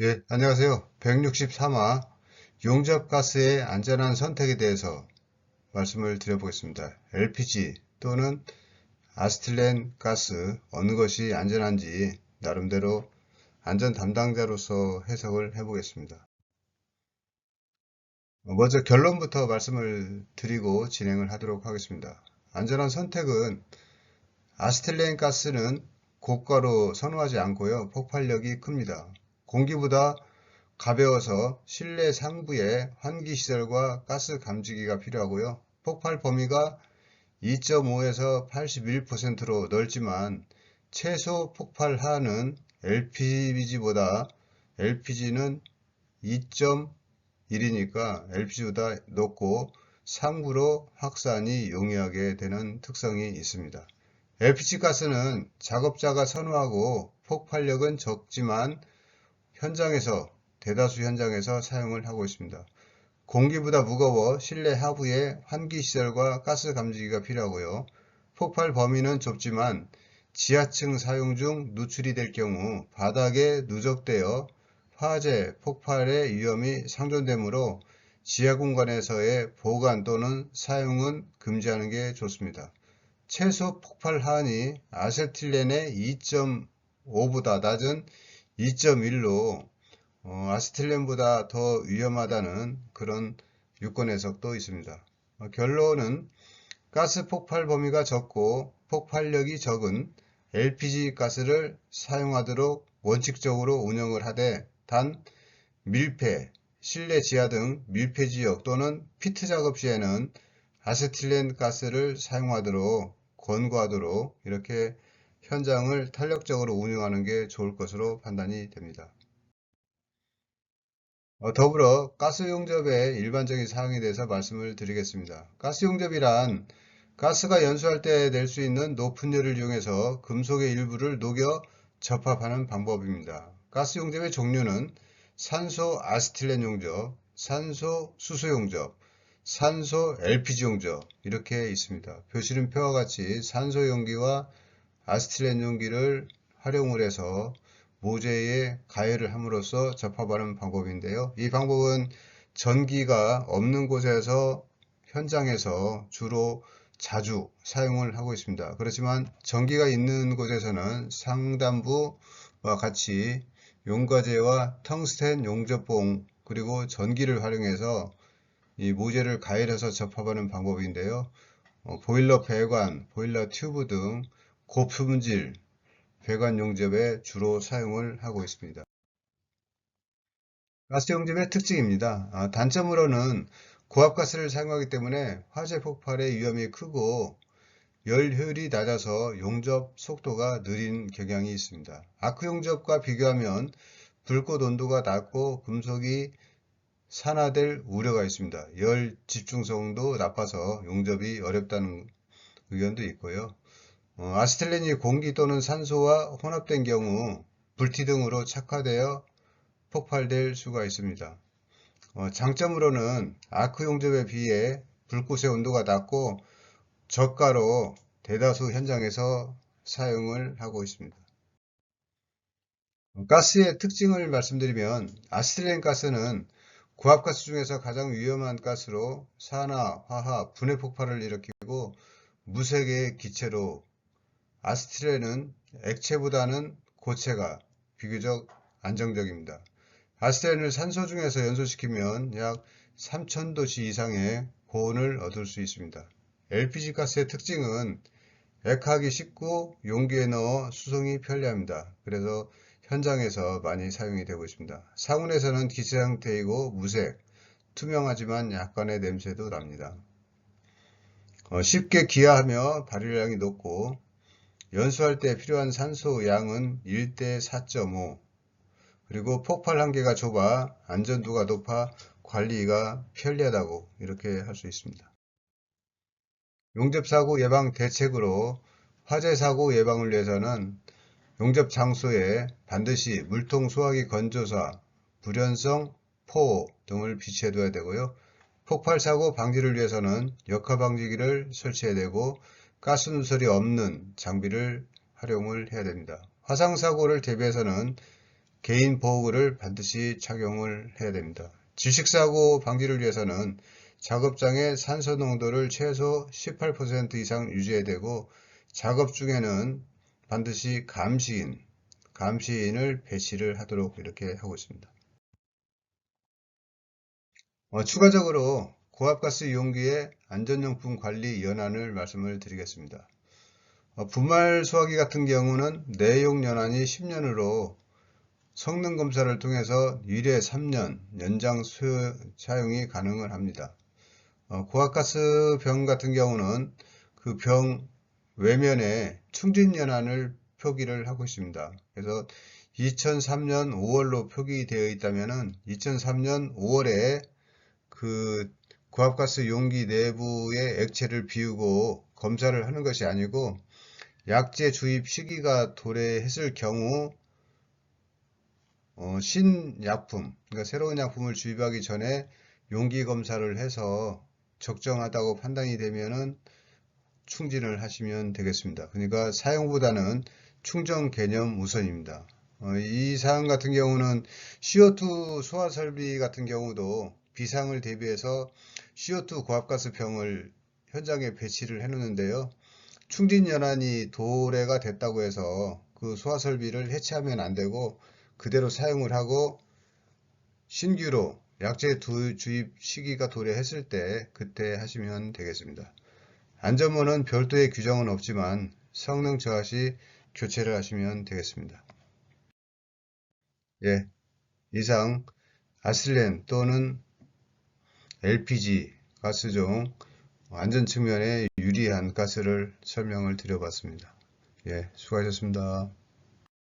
예, 안녕하세요. 163화 용접가스의 안전한 선택에 대해서 말씀을 드려보겠습니다. LPG 또는 아스틸렌 가스 어느 것이 안전한지 나름대로 안전 담당자로서 해석을 해보겠습니다. 먼저 결론부터 말씀을 드리고 진행을 하도록 하겠습니다. 안전한 선택은 아스틸렌 가스는 고가로 선호하지 않고요. 폭발력이 큽니다. 공기보다 가벼워서 실내 상부에 환기시설과 가스 감지기가 필요하고요. 폭발 범위가 2.5에서 81%로 넓지만 최소 폭발 하는 LPG는 2.1이니까 LPG보다 높고 상부로 확산이 용이하게 되는 특성이 있습니다. LPG 가스는 작업자가 선호하고 폭발력은 적지만 대다수 현장에서 사용을 하고 있습니다. 공기보다 무거워 실내 하부에 환기시설과 가스 감지기가 필요하고요. 폭발 범위는 좁지만 지하층 사용 중 누출이 될 경우 바닥에 누적되어 화재, 폭발의 위험이 상존되므로 지하 공간에서의 보관 또는 사용은 금지하는 게 좋습니다. 최소 폭발 하한이 아세틸렌의 2.5보다 낮은 2.1로 아스틸렌보다 더 위험하다는 그런 유권 해석도 있습니다. 결론은 가스 폭발 범위가 적고 폭발력이 적은 LPG 가스를 사용하도록 원칙적으로 운영을 하되 단 밀폐, 실내 지하 등 밀폐 지역 또는 피트 작업 시에는 아세틸렌 가스를 사용하도록 권고하도록 이렇게 현장을 탄력적으로 운영하는 게 좋을 것으로 판단이 됩니다. 더불어 가스 용접의 일반적인 사항에 대해서 말씀을 드리겠습니다. 가스 용접이란 가스가 연소할 때 낼 수 있는 높은 열을 이용해서 금속의 일부를 녹여 접합하는 방법입니다. 가스 용접의 종류는 산소 아스틸렌 용접, 산소 수소 용접, 산소 LPG 용접 이렇게 있습니다. 표시름표와 같이 산소 용기와 아스틸렌 용기를 활용을 해서 모재에 가열을 함으로써 접합하는 방법인데요. 이 방법은 전기가 없는 곳에서 현장에서 주로 자주 사용을 하고 있습니다. 그렇지만 전기가 있는 곳에서는 상단부와 같이 용과제와 텅스텐 용접봉 그리고 전기를 활용해서 이 모재를 가열해서 접합하는 방법인데요. 보일러 배관, 보일러 튜브 등 고품질 배관 용접에 주로 사용을 하고 있습니다. 가스 용접의 특징입니다. 단점으로는 고압가스를 사용하기 때문에 화재 폭발의 위험이 크고 열 효율이 낮아서 용접 속도가 느린 경향이 있습니다. 아크 용접과 비교하면 불꽃 온도가 낮고 금속이 산화될 우려가 있습니다. 열 집중성도 나빠서 용접이 어렵다는 의견도 있고요. 아스틸렌이 공기 또는 산소와 혼합된 경우 불티 등으로 착화되어 폭발될 수가 있습니다. 장점으로는 아크 용접에 비해 불꽃의 온도가 낮고 저가로 대다수 현장에서 사용을 하고 있습니다. 가스의 특징을 말씀드리면 아스틸렌 가스는 고압가스 중에서 가장 위험한 가스로 산화, 화학, 분해 폭발을 일으키고 무색의 기체로 아스틸렌은 액체보다는 고체가 비교적 안정적입니다. 아스틸렌을 산소 중에서 연소시키면 약 3000도씨 이상의 고온을 얻을 수 있습니다. LPG 가스의 특징은 액하기 쉽고 용기에 넣어 수송이 편리합니다. 그래서 현장에서 많이 사용이 되고 있습니다. 상온에서는 기체 상태이고 무색, 투명하지만 약간의 냄새도 납니다. 쉽게 기화하며 발열량이 높고 연소할 때 필요한 산소 양은 1대 4.5 그리고 폭발 한계가 좁아 안전도가 높아 관리가 편리하다고 이렇게 할 수 있습니다. 용접사고 예방 대책으로 화재사고 예방을 위해서는 용접 장소에 반드시 물통 소화기 건조사, 불연성 포 등을 비치해 둬야 되고요. 폭발사고 방지를 위해서는 역화방지기를 설치해야 되고 가스 누설이 없는 장비를 활용을 해야 됩니다. 화상사고를 대비해서는 개인 보호구를 반드시 착용을 해야 됩니다. 질식사고 방지를 위해서는 작업장의 산소 농도를 최소 18% 이상 유지해야 되고, 작업 중에는 반드시 감시인을 배치를 하도록 이렇게 하고 있습니다. 추가적으로 고압가스 이용기의 안전용품 관리 연한을 말씀을 드리겠습니다. 분말 소화기 같은 경우는 내용 연한이 10년으로 성능 검사를 통해서 유례 3년 연장 사용이 가능을 합니다. 고압가스 병 같은 경우는 그 병 외면에 충진 연한을 표기를 하고 있습니다. 그래서 2003년 5월로 표기되어 있다면은 2003년 5월에 그 고압가스 용기 내부의 액체를 비우고 검사를 하는 것이 아니고, 약제 주입 시기가 도래했을 경우 신약품, 그러니까 새로운 약품을 주입하기 전에 용기 검사를 해서 적정하다고 판단이 되면은 충진을 하시면 되겠습니다. 그러니까 사용보다는 충전 개념 우선입니다. 이 사항 같은 경우는 CO2 소화 설비 같은 경우도 비상을 대비해서 CO2 고압가스 병을 현장에 배치를 해 놓는데요. 충진 연한이 도래가 됐다고 해서 그 소화 설비를 해체하면 안 되고 그대로 사용을 하고, 신규로 약제 주입 시기가 도래했을 때 그때 하시면 되겠습니다. 안전모는 별도의 규정은 없지만 성능 저하 시 교체를 하시면 되겠습니다. 예, 이상 아실렌 또는 LPG 가스 중 안전 측면에 유리한 가스를 설명을 드려봤습니다. 예, 수고하셨습니다.